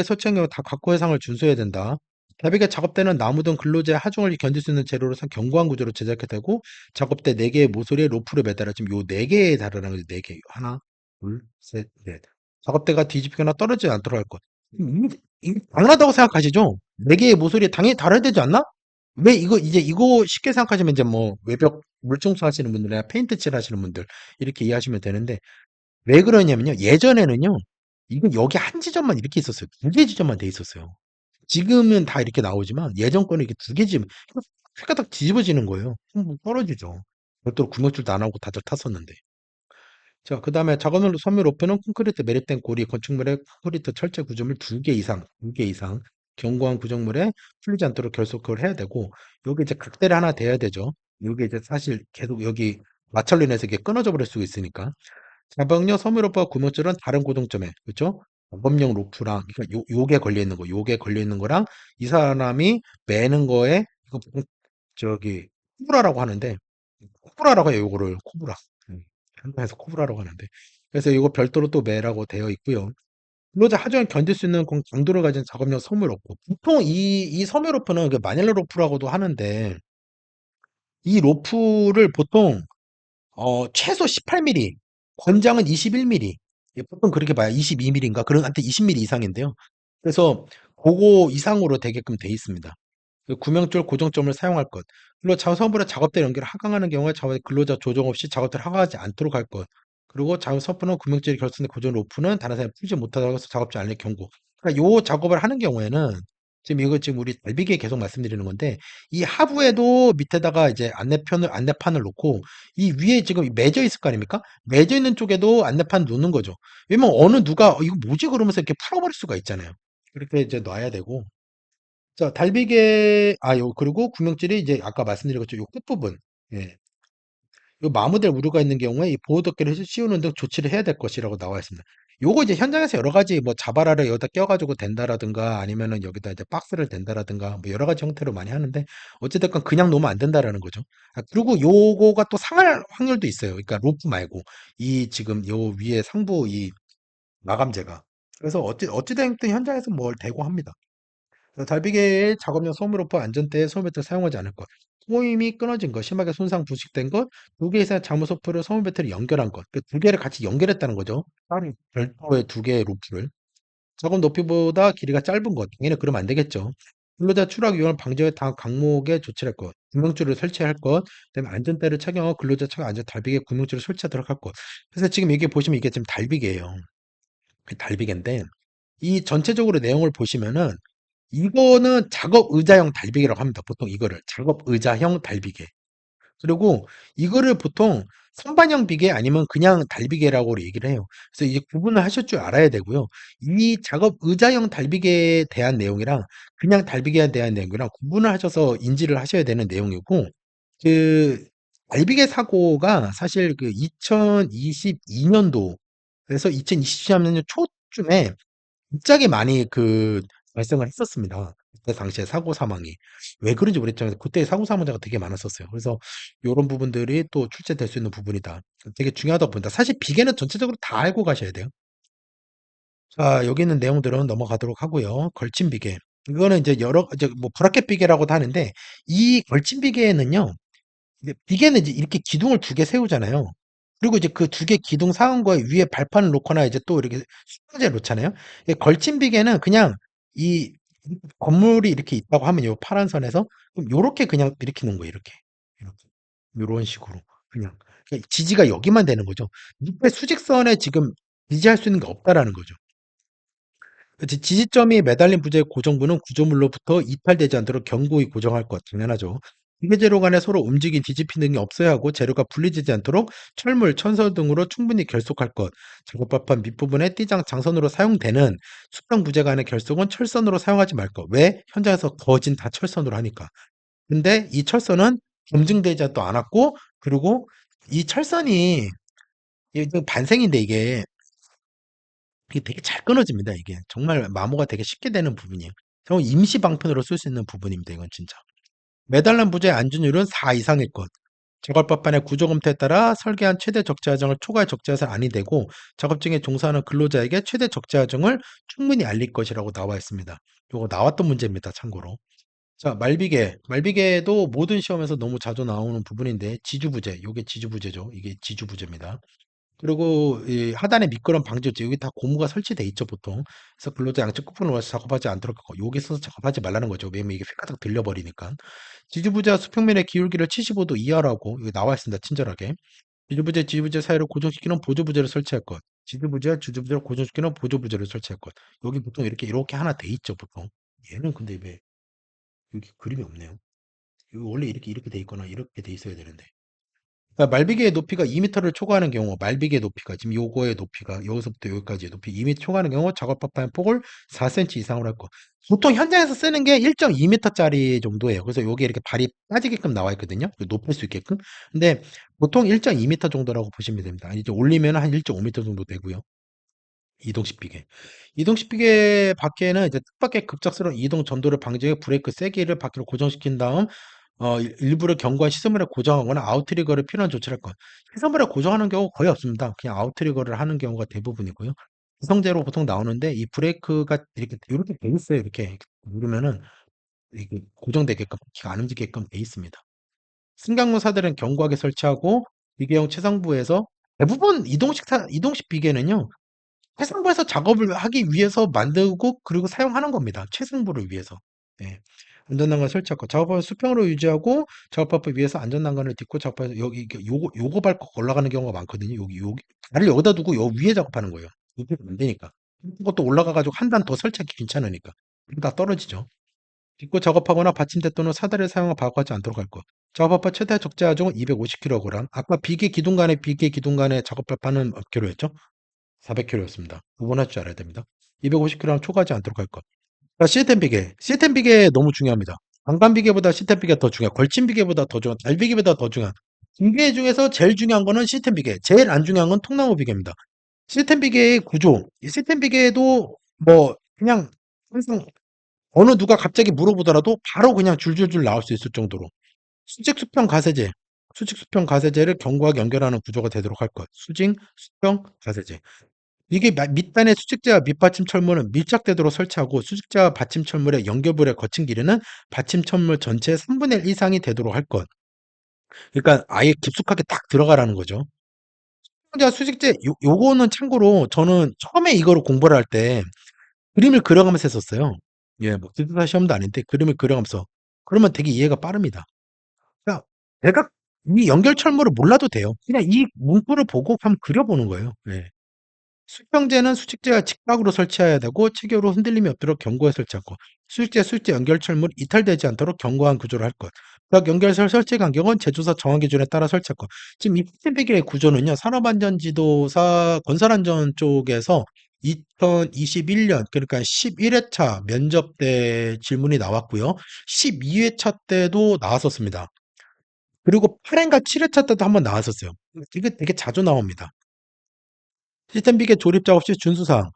Speaker 1: 설치한 경우 다 각호 해상을 준수해야 된다. 달비계 작업대는 나무 등 근로자의 하중을 견딜 수 있는 재료로 산 견고한 구조로 제작해야 되고, 작업대 4개의 모서리에 로프를 매달아 지금 요 4개에 달하는 거죠. 4개. 하나, 둘, 셋, 넷. 작업대가 뒤집히거나 떨어지지 않도록 할 것. 이게 당연하다고 생각하시죠? 4개의 모서리에 당연히 달아야 되지 않나? 왜 이거 쉽게 생각하시면 이제 뭐 외벽 물청소 하시는 분들이나 페인트 칠 하시는 분들 이렇게 이해하시면 되는데 왜 그러냐면요. 예전에는요. 이거 여기 한 지점만 이렇게 있었어요. 2개 지점만 돼 있었어요. 지금은 다 이렇게 나오지만 예전 거는 이렇게 2개 지점 휘가닥 뒤집어지는 거예요. 뭐 떨어지죠. 별도로 구멍줄도 안 하고 다들 탔었는데. 자, 그 다음에 작업용 섬유 로프는 콘크리트 매립된 고리, 건축물의 콘크리트 철제 구조물 2개 이상, 견고한 구조물에 풀리지 않도록 결속을 해야 되고, 여기 이제 각대를 하나 대야 되죠. 여기 이제 사실 계속 여기 마찰로 인해서 이게 끊어져 버릴 수가 있으니까. 작업용 섬유 로프와 구멍줄은 다른 고정점에, 그렇죠? 작업용 로프랑, 그러니까 요게 걸려 있는 거, 요게 걸려 있는 거랑 이 사람이 매는 거에, 이거 저기, 코브라라고 하는데, 코브라라고 해요, 요거를. 코브라. 한국에서 코브라라고 하는데. 그래서 이거 별도로 또 매라고 되어 있고요. 근로자 하중을 견딜 수 있는 강도를 가진 작업용 섬유 로프. 보통 이 섬유 로프는 그 마닐라 로프라고도 하는데, 이 로프를 보통, 최소 18mm, 권장은 21mm. 예, 보통 그렇게 봐요. 22mm인가? 그런, 한테 20mm 이상인데요. 그래서 그거 이상으로 되게끔 돼 있습니다. 그 구명줄 고정점을 사용할 것. 그리고 작업선불에 작업대 연결을 하강하는 경우에 근로자 조정 없이 작업대를 하강하지 않도록 할 것. 그리고 작업선불은 구명줄이 결손된 고정 로프는 다른 사람이 풀지 못하다고 해서 작업지 안내 경고. 그러니까 요 작업을 하는 경우에는 지금 이거 지금 우리 달비기에 계속 말씀드리는 건데 이 하부에도 밑에다가 이제 안내판을 놓고 이 위에 지금 매져 있을 거 아닙니까? 매져 있는 쪽에도 안내판 놓는 거죠. 왜냐면 어느 누가 이거 뭐지 그러면서 이렇게 풀어버릴 수가 있잖아요. 그렇게 이제 놔야 되고 자, 그리고 구명줄이 이제 아까 말씀드린 것처럼 요 끝부분, 예, 요 마모될 우려가 있는 경우에 이 보호덮개를 씌우는 등 조치를 해야 될 것이라고 나와 있습니다. 요거 이제 현장에서 여러 가지 뭐 자바라를 여기다 껴가지고 된다라든가 아니면은 여기다 이제 박스를 된다라든가 뭐 여러 가지 형태로 많이 하는데 어찌됐건 그냥 놓으면 안 된다라는 거죠. 아, 그리고 요거가 또 상할 확률도 있어요. 그러니까 로프 말고 이 지금 요 위에 상부 이 마감재가. 그래서 어찌됐든 현장에서 뭘 대고 합니다. 달비계의 작업용 소음로프 안전대에 소음배터를 사용하지 않을 것. 소음이 끊어진 것, 심하게 손상 부식된 것, 2개 이상 작무 소프를 소음 배터리 연결한 것. 그 2개를 같이 연결했다는 거죠. 다른 별도의 2개의 로프를. 작업 높이보다 길이가 짧은 것. 당연히 그러면 안 되겠죠. 근로자 추락 위험을 방지하여 당 강목에 조치할 것. 구명줄을 설치할 것. 그다음에 안전대를 착용하고 근로자 착용 안전 달비계 구명줄을 설치하도록 할 것. 그래서 지금 이게 보시면 이게 지금 달비계예요. 달비계인데 이 전체적으로 내용을 보시면은 이거는 작업 의자형 달비기라고 합니다. 보통 이거를 작업 의자형 달비기. 그리고 이거를 보통 선반영 비계 아니면 그냥 달비계라고 얘기를 해요. 그래서 이제 구분을 하실 줄 알아야 되고요. 이 작업 의자형 달비계에 대한 내용이랑 그냥 달비계에 대한 내용이랑 구분을 하셔서 인지를 하셔야 되는 내용이고, 그 달비계 사고가 사실 그 2022년도에서 2023년 초쯤에 갑자기 많이 발생을 했었습니다. 그때 당시에 사고 사망이. 왜 그런지 모르겠지만 그때 사고 사망자가 되게 많았었어요. 그래서 요런 부분들이 또 출제될 수 있는 부분이다. 되게 중요하다고 본다. 사실 비계는 전체적으로 다 알고 가셔야 돼요. 자, 여기 있는 내용들은 넘어가도록 하고요. 걸친 비계. 이거는 이제 뭐 브라켓 비계라고도 하는데, 이 걸친 비계에는요, 이게 비계는 이제 이렇게 기둥을 두 개 세우잖아요. 그리고 이제 그 두 개 기둥 상은 거에 위에 발판을 놓거나 이제 또 이렇게 수평재 놓잖아요. 이 걸친 비계는 그냥 이 건물이 이렇게 있다고 하면 요 파란 선에서 그럼 요렇게 그냥 이렇게 놓은 거예요. 이렇게. 이렇게. 요런 식으로. 그냥. 그러니까 지지가 여기만 되는 거죠. 밑에 수직선에 지금 지지할 수 있는 게 없다라는 거죠. 지지점이 매달린 부재의 고정부는 구조물로부터 이탈되지 않도록 견고히 고정할 것. 당연하죠. 기계 재료 간에 서로 움직인 뒤집힌 등이 없어야 하고 재료가 분리되지 않도록 철물, 천설 등으로 충분히 결속할 것. 작업법한 밑부분에 띠장, 장선으로 사용되는 수평 부재 간의 결속은 철선으로 사용하지 말 것. 왜? 현장에서 거진 다 철선으로 하니까. 근데 이 철선은 검증되지 또 않았고, 그리고 이 철선이 이게 반생인데 이게 되게 잘 끊어집니다, 이게. 정말 마모가 되게 쉽게 되는 부분이에요. 정말 임시 방편으로 쓸 수 있는 부분입니다, 이건 진짜. 매달란 부재의 안전율은 4 이상일 것. 작업법안의 구조 검토에 따라 설계한 최대 적재 하정을 초과해 적재해서는 아니 되고 작업 중에 종사하는 근로자에게 최대 적재 하정을 충분히 알릴 것이라고 나와 있습니다. 요거 나왔던 문제입니다, 참고로. 자, 말비계. 말비계도 모든 시험에서 너무 자주 나오는 부분인데 지주부재. 요게 지주부재죠. 이게 지주부재입니다. 그리고 이 하단에 미끄럼 방지제 여기 다 고무가 설치돼 있죠 보통. 그래서 근로자 양쪽 끝부분을 와서 작업하지 않도록 하고 여기 서서 작업하지 말라는 거죠. 왜냐면 이게 휘가닥 들려버리니까. 지지부재와 수평면의 기울기를 75도 이하라고 여기 나와 있습니다. 친절하게. 지지부재 사이를 고정시키는 보조부재를 설치할 것. 지지부재와 주지부재를 고정시키는 보조부재를 설치할 것. 여기 보통 이렇게 하나 돼 있죠 보통. 얘는 근데 왜 여기 그림이 없네요. 여기 원래 이렇게 돼 있거나 이렇게 돼 있어야 되는데. 그러니까 말비계의 높이가 2m를 초과하는 경우, 말비계 높이가 지금 요거의 높이가 여기서부터 여기까지의 높이 2m 초과하는 경우 작업법한 폭을 4cm 이상으로 할 거. 보통 현장에서 쓰는 게 1.2m짜리 정도예요. 그래서 요게 이렇게 발이 빠지게끔 나와 있거든요. 높일 수 있게끔. 근데 보통 1.2m 정도라고 보시면 됩니다. 이제 올리면 한 1.5m 정도 되고요. 이동식 비계. 이동식 비계 바퀴에는 이제 뜻밖의 급작스러운 이동 전도를 방지해 브레이크 세기를 바퀴로 고정시킨 다음 일부러 견고한 시스템을 고정하거나 아웃트리거를 필요한 조치를 할 것. 시스템을 고정하는 경우 거의 없습니다. 그냥 아웃트리거를 하는 경우가 대부분이고요. 구성재로 보통 나오는데 이 브레이크가 이렇게 돼 있어요. 이렇게 누르면은 이게 고정되게끔 바퀴가 안 움직이게끔 돼 있습니다. 승강로사들은 견고하게 설치하고 비계형 최상부에서 대부분 이동식 비계는요. 최상부에서 작업을 하기 위해서 만들고 그리고 사용하는 겁니다. 최상부를 위해서. 네. 안전난간 설치하고 작업을 수평으로 유지하고 작업법을 위해서 안전난간을 딛고 작업해서 여기 요거 밟고 올라가는 경우가 많거든요. 여기 다리를 여기다 두고 요 위에 작업하는 거예요. 이게 안 되니까. 그것도 올라가 가지고 한 단 더 설치하기 귀찮으니까. 다 떨어지죠. 딛고 작업하거나 받침대 또는 사다리를 사용하 바꿔하지 않도록 할 것. 작업합파 최대 적재 하중은 250kg. 아까 비계 기둥 간의 작업합파는 몇 킬로였죠? 400kg였습니다. 구분할 줄 알아야 됩니다. 250kg 초과하지 않도록 할 것. 자, 시스템 비계. 시스템 비계 너무 중요합니다. 방관 비계보다 시스템 비계가 더 중요해. 걸친 비계보다 더 중요한, 달 비계보다 더 중요한. 비계 중에서 제일 중요한 거는 시스템 비계. 제일 안 중요한 건 통나무 비계입니다. 시스템 비계의 구조. 이 시스템 비계도 뭐 그냥 항상 어느 누가 갑자기 물어보더라도 바로 그냥 줄줄줄 나올 수 있을 정도로 수직 수평 가세제. 수직 수평 가세제를 견고하게 연결하는 구조가 되도록 할 것. 수직 수평 가세제. 이게 밑단의 수직재와 밑받침 철문은 밀착되도록 설치하고 수직재와 받침 철물의 연결부를 거친 길이는 받침 철물 전체의 3분의 1 이상이 되도록 할 것. 그러니까 아예 깊숙하게 딱 들어가라는 거죠. 수평재와 수직재 요거는 참고로 저는 처음에 이거를 공부를 할 때 그림을 그려가면서 했었어요. 예, 뭐 기술사 시험도 아닌데 그림을 그려가면서. 그러면 되게 이해가 빠릅니다. 그러니까 내가 이 연결 철물을 몰라도 돼요. 그냥 이 문구를 보고 한번 그려보는 거예요. 예. 수평재는 수직재와 직각으로 설치해야 되고 체결후 흔들림이 없도록 견고하게 설치하고 수직재 연결 철물이 이탈되지 않도록 견고한 구조를 할 것. 각 연결설 설치 간격은 제조사 정한 기준에 따라 설치할 것. 지금 이 스탠비겔의 구조는요, 산업안전지도사 건설안전 쪽에서 2021년, 그러니까 11회차 면접 때 질문이 나왔고요. 12회차 때도 나왔었습니다. 그리고 8회인가 7회차 때도 한번 나왔었어요. 이게 되게 자주 나옵니다. 시스템 비계 조립 작업 시 준수사항.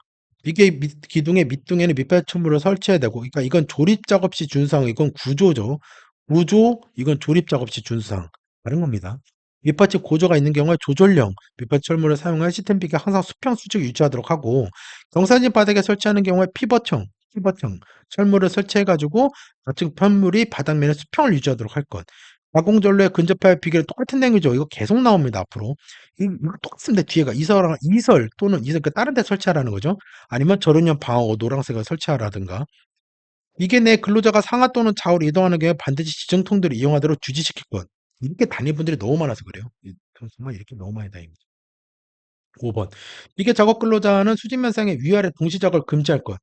Speaker 1: 비계 기둥의 밑둥에는 밑받침물을 설치해야 되고, 그러니까 이건 조립 작업 시 준수사항, 이건 구조죠. 구조, 이건 조립 작업 시 준수사항. 다른 겁니다. 밑받침 고조가 있는 경우에 조절형 밑받침물을 사용할 시스템 비계 항상 수평 수직을 유지하도록 하고, 경사진 바닥에 설치하는 경우에 피벗형, 철물을 설치해가지고 좌측 편물이 바닥면에 수평을 유지하도록 할 것. 가공 전로에 근접할 비계를 똑같은 내용이죠. 이거 계속 나옵니다, 앞으로. 이거 똑같습니다. 뒤에가 이설 또는 이설 그 다른 데 설치하라는 거죠. 아니면 절은형 방어 노란색을 설치하라든가. 이게 내 근로자가 상하 또는 좌우로 이동하는 경우에 반드시 지정통들을 이용하도록 주지시킬 것. 이렇게 다니는 분들이 너무 많아서 그래요. 정말 이렇게 너무 많이 다닙니다. 5번. 이게 작업 근로자는 수직면상의 위아래 동시 작업을 금지할 것.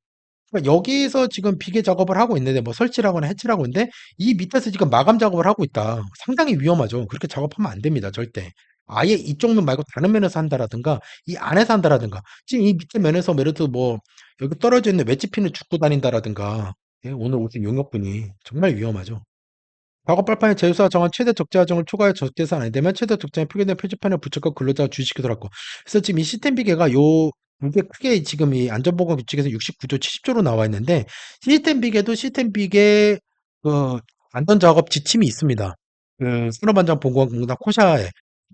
Speaker 1: 그러니까 여기서 지금 비계 작업을 하고 있는데 뭐 설치를 하거나 해치를 하고 있는데 이 밑에서 지금 마감 작업을 하고 있다. 상당히 위험하죠. 그렇게 작업하면 안 됩니다. 절대. 아예 이쪽 면 말고 다른 면에서 한다라든가 이 안에서 한다라든가 지금 이 밑에 면에서 예를 들어 뭐 여기 떨어져 있는 웨지핀을 줍고 다닌다라든가 예, 오늘 오신 용역분이 정말 위험하죠. 작업 발판에 제조사가 정한 최대 적재 하정을 초과해 적재산 안 되면 최대 적재에 표기된 표지판에 붙여서 근로자가 주식하더라고. 그래서 지금 이 시스템 비계가 이게 크게 지금 이 안전보건 규칙에서 69조, 70조로 나와 있는데 시스템 비계도 시스템 비계 그 안전작업 지침이 있습니다. 그 산업안전보건공단 코샤에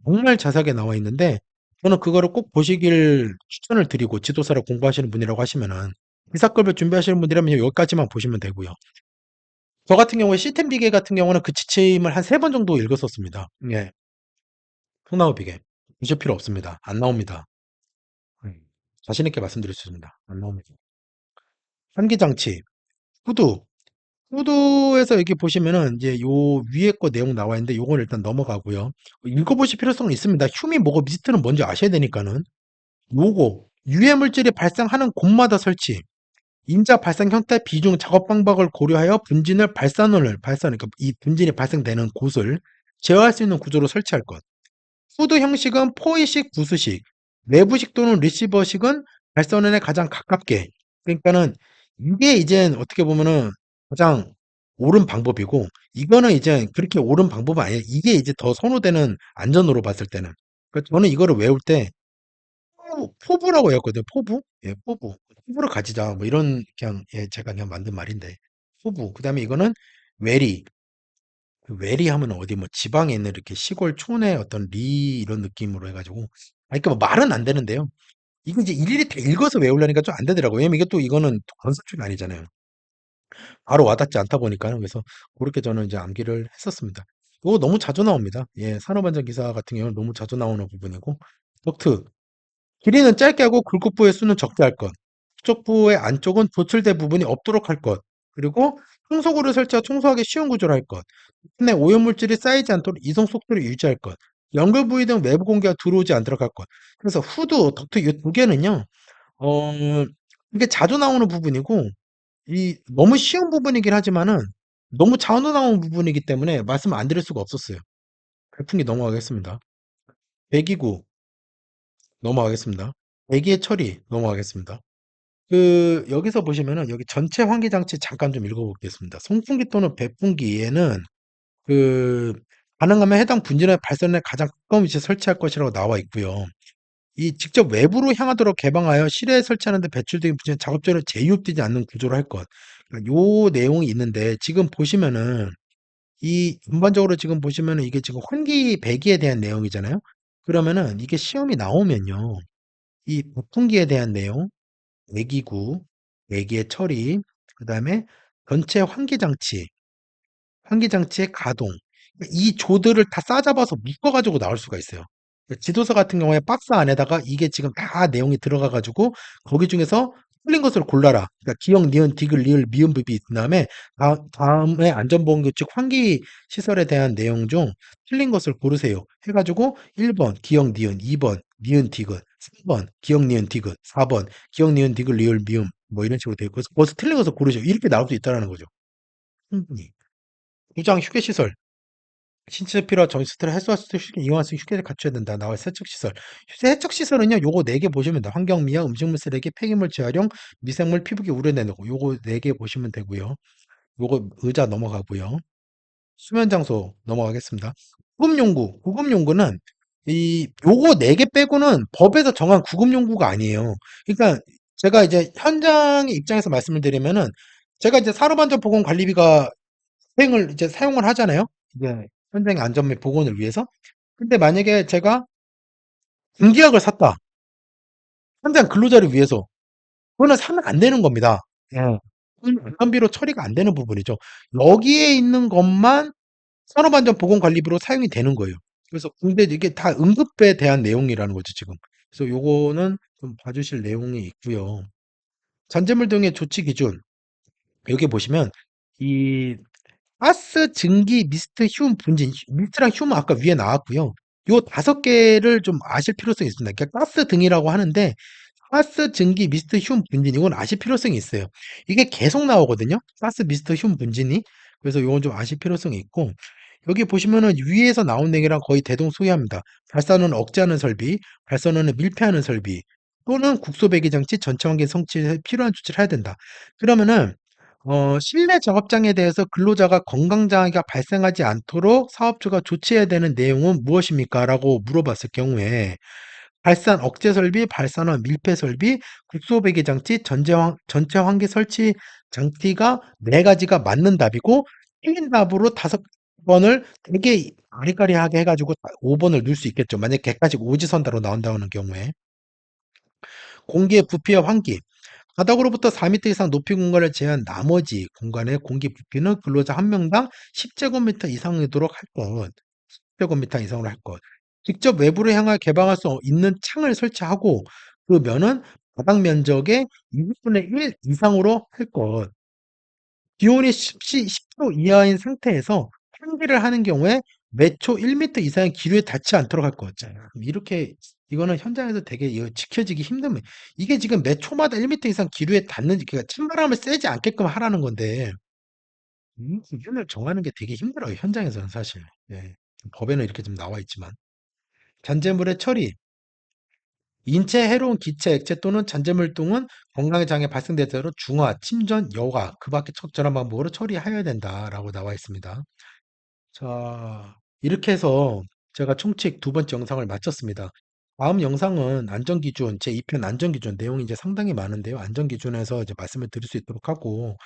Speaker 1: 정말 자세하게 나와 있는데 저는 그거를 꼭 보시길 추천을 드리고 지도사를 공부하시는 분이라고 하시면은 이사급을 준비하시는 분이라면 여기까지만 보시면 되고요. 저 같은 경우에 시스템 비계 같은 경우는 그 지침을 한 3번 정도 읽었었습니다. 예. 통나무 비계. 보실 필요 없습니다. 안 나옵니다. 음. 자신 있게 말씀드릴 수 있습니다. 안 나옵니다. 환기장치, 후드. 후드에서 여기 보시면은 이제 요 위에 거 내용 나와 있는데 요건 일단 넘어가고요. 읽어보실 필요성은 있습니다. 흉이 뭐고 미스트는 뭔지 아셔야 되니까는. 요거 유해 물질이 발생하는 곳마다 설치. 인자 발생 형태, 비중, 작업 방법을 고려하여 그러니까 이 분진이 발생되는 곳을 제어할 수 있는 구조로 설치할 것. 후드 형식은 포이식, 부수식, 내부식 또는 리시버식은 발선원에 가장 가깝게. 그러니까는 이게 이제 어떻게 보면은 가장 옳은 방법이고, 이거는 이제 그렇게 옳은 방법은 아니에요. 이게 이제 더 선호되는 안전으로 봤을 때는. 그러니까 저는 이거를 외울 때 포부라고 외웠거든요. 포부? 예, 포부. 포부를 가지자. 뭐 이런 그냥 예, 제가 그냥 만든 말인데. 포부. 그다음에 이거는 외리. 그 외리 하면 어디 뭐 지방에 있는 이렇게 시골 촌의 어떤 리 이런 느낌으로 해가지고. 아니, 그러니까 뭐 말은 안 되는데요. 이거 이제 일일이 다 읽어서 외우려니까 좀 안 되더라고요. 왜냐면 이게 또 이거는 건설 쪽이 아니잖아요. 바로 와닿지 않다 보니까요. 그래서 그렇게 저는 이제 암기를 했었습니다. 이거 너무 자주 나옵니다. 예, 산업안전 기사 같은 경우는 너무 자주 나오는 부분이고. 덕트. 길이는 짧게 하고 굴곡부의 수는 적게 할 것. 축적부의 안쪽은 도출된 부분이 없도록 할 것. 그리고 청소구를 설치하 청소하기 쉬운 구조로 할 것. 내 오염물질이 쌓이지 않도록 이송 속도를 유지할 것. 연결 부위 등 외부 공기가 들어오지 않도록 할 것. 그래서 후드, 덕트 이 두 개는요. 어, 이게 자주 나오는 부분이고 이 너무 쉬운 부분이긴 하지만은 너무 자주 나오는 부분이기 때문에 말씀을 안 드릴 수가 없었어요. 발풍기 넘어가겠습니다. 배기구 넘어가겠습니다. 배기의 처리 넘어가겠습니다. 여기서 보시면은 여기 전체 환기 장치 잠깐 좀 읽어보겠습니다. 송풍기 또는 배풍기에는 그 가능하면 해당 분진의 발선에 가장 가까운 위치에 설치할 것이라고 나와 있고요. 이 직접 외부로 향하도록 개방하여 실내에 설치하는 데 배출된 분진 작업자를 제유되지 않는 구조로 할 것. 그러니까 요 내용이 있는데 지금 보시면은 이 전반적으로 지금 보시면은 이게 지금 환기 배기에 대한 내용이잖아요. 그러면은 이게 시험이 나오면요. 이 배풍기에 대한 내용, 내기구, 내기의 처리, 그다음에 전체 환기장치의 가동. 이 조들을 다 싸잡아서 묶어가지고 나올 수가 있어요. 지도서 같은 경우에 박스 안에다가 이게 지금 다 내용이 들어가가지고 거기 중에서 틀린 것을 골라라. 그러니까 기역, 니은, 디귿, 리을, 미음, 비비 있은 다음에 다음에 안전보건규칙 환기 시설에 대한 내용 중 틀린 것을 고르세요. 해가지고 1번 기역, 니은, 2번 니은, 디귿, 3번 기역, 니은, 디귿, 4번 기역, 니은, 디귿, 리을, 미음 뭐 이런 식으로 되어 있고 거기서 틀린 것을 고르세요. 이렇게 나올 수 있다는 거죠. 충분히. 구장 휴게시설. 신체 피로와 정신 스트레스 해소할 수 있게 이용할 수 있는 휴게를 갖춰야 된다. 나와 세척시설. 세척시설은요, 요거 4개 보시면 돼요. 환경미화, 음식물 쓰레기, 폐기물 재활용, 미생물, 피부기 우려내는 거. 요거 4개 보시면 되고요. 요거 의자 넘어가고요. 수면 장소 넘어가겠습니다. 구급용구는 요거 4개 빼고는 법에서 정한 구급용구가 아니에요. 그러니까 제가 이제 현장의 입장에서 말씀을 드리면은 제가 이제 산업안전보건관리비가 수행을 이제 사용을 하잖아요. 이제 현장의 안전 및 보건을 위해서. 근데 만약에 제가 공기약을 샀다. 현장 근로자를 위해서. 그거는 사면 안 되는 겁니다. 예. 그건 안전비로 처리가 안 되는 부분이죠. 여기에 있는 것만 산업안전보건관리비로 사용이 되는 거예요. 그래서 근데 이게 다 응급에 대한 내용이라는 거죠, 지금. 그래서 요거는 좀 봐주실 내용이 있고요. 잔재물 등의 조치 기준. 여기 보시면 이 가스, 증기, 미스트, 휴 분진. 미스트랑 휴는 아까 위에 나왔고요. 요 5개를 좀 아실 필요성이 있습니다. 그러니까 가스 등이라고 하는데 가스, 증기, 미스트, 휴 분진 이건 아실 필요성이 있어요. 이게 계속 나오거든요. 가스, 미스트, 휴 분진이. 그래서 요건 좀 아실 필요성이 있고 여기 보시면은 위에서 나온 내용이랑 거의 대동소이합니다. 발산원을 억제하는 설비, 발산원을 밀폐하는 설비 또는 국소배기 장치 전체 환경 성취에 필요한 조치를 해야 된다. 그러면은 실내 작업장에 대해서 근로자가 건강장애가 발생하지 않도록 사업주가 조치해야 되는 내용은 무엇입니까? 라고 물어봤을 경우에 발산 억제 설비, 발산화 밀폐 설비, 국소배기 장치, 전체 환기 설치 장치가 4가지가 맞는 답이고 틀린 답으로 5번을 되게 아리까리하게 해가지고 5번을 넣을 수 있겠죠. 만약 객관식 오지선다로 나온다는 경우에 공기의 부피와 환기 바닥으로부터 4m 이상 높이 공간을 제한 나머지 공간의 공기 부피는 근로자 한 명당 10제곱미터 이상이도록 할 것. 10제곱미터 이상으로 할 것. 직접 외부로 향하여 개방할 수 있는 창을 설치하고 그 면은 바닥 면적의 20분의 1 이상으로 할 것. 기온이 10도 이하인 상태에서 환기를 하는 경우에 매초 1m 이상의 기류에 닿지 않도록 할 것. 자, 이렇게 이거는 현장에서 되게 이거 지켜지기 힘든 이게 지금 매 초마다 1m 이상 기류에 닿는 그러니까 찬바람을 쐬지 않게끔 하라는 건데 이 기준을 정하는 게 되게 힘들어요. 현장에서는 사실. 예. 법에는 이렇게 좀 나와 있지만 잔재물의 처리 인체에 해로운 기체, 액체 또는 잔재물 등은 건강에 장애 발생된 대로 중화, 침전, 여과 그 밖에 적절한 방법으로 처리하여야 된다라고 나와 있습니다. 자, 이렇게 해서 제가 총칙 2번째 영상을 마쳤습니다. 다음 영상은 안전기준, 제2편 안전기준 내용이 이제 상당히 많은데요. 안전기준에서 이제 말씀을 드릴 수 있도록 하고,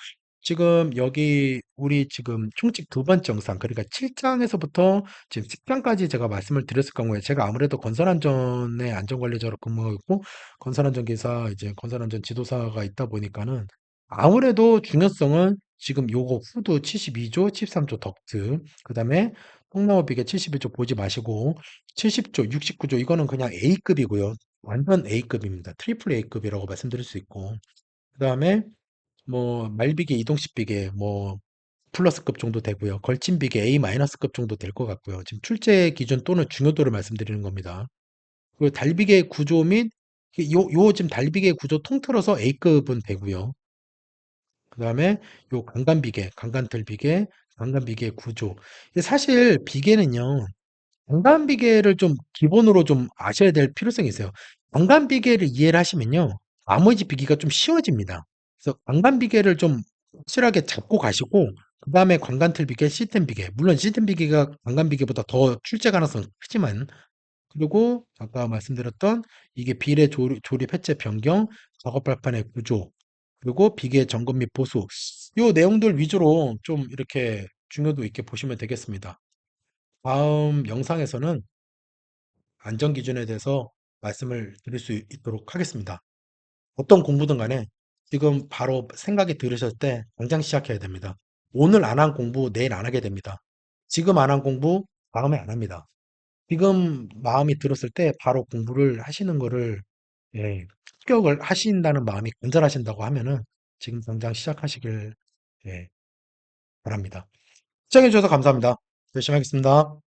Speaker 1: 지금 여기 우리 지금 총칙 2번째 영상, 그러니까 7장에서부터 지금 10장까지 제가 말씀을 드렸을 경우에 제가 아무래도 건설안전의 안전관리자로 근무하고 있고, 건설안전기사, 이제 건설안전 지도사가 있다 보니까는 아무래도 중요성은 지금 요거 후드 72조, 73조 덕트, 그 다음에 통나무 비계 71조 보지 마시고 70조, 69조 이거는 그냥 A급이고요. 완전 A급입니다. 트리플 A급이라고 말씀드릴 수 있고 그 다음에 뭐 말비계, 이동식 비계 뭐 플러스급 정도 되고요. 걸친 비계 A-급 정도 될 것 같고요. 지금 출제 기준 또는 중요도를 말씀드리는 겁니다. 그리고 달비계 구조 및 요 지금 달비계 구조 통틀어서 A급은 되고요. 그 다음에 요 강간비계, 강간틀비계, 강간비계 구조. 근데 사실 비계는요, 강간비계를 좀 기본으로 좀 아셔야 될 필요성이 있어요. 강간비계를 이해를 하시면요, 나머지 비계가 좀 쉬워집니다. 그래서 강간비계를 좀 확실하게 잡고 가시고, 그 다음에 관간틀비계, 시스템비계. 물론 시스템비계가 관간비계보다 더 출제 가능성은 크지만, 그리고 아까 말씀드렸던 이게 비례 조립 해체 변경, 작업 발판의 구조, 그리고 비계 점검 및 보수. 요 내용들 위주로 좀 이렇게 중요도 있게 보시면 되겠습니다. 다음 영상에서는 안전 기준에 대해서 말씀을 드릴 수 있도록 하겠습니다. 어떤 공부든 간에 지금 바로 생각이 들으실 때 당장 시작해야 됩니다. 오늘 안 한 공부 내일 안 하게 됩니다. 지금 안 한 공부 다음에 안 합니다. 지금 마음이 들었을 때 바로 공부를 하시는 거를 예, 습격을 하신다는 마음이 간절하신다고 하면은 지금 당장 시작하시길 예, 바랍니다. 시청해 주셔서 감사합니다. 열심히 하겠습니다.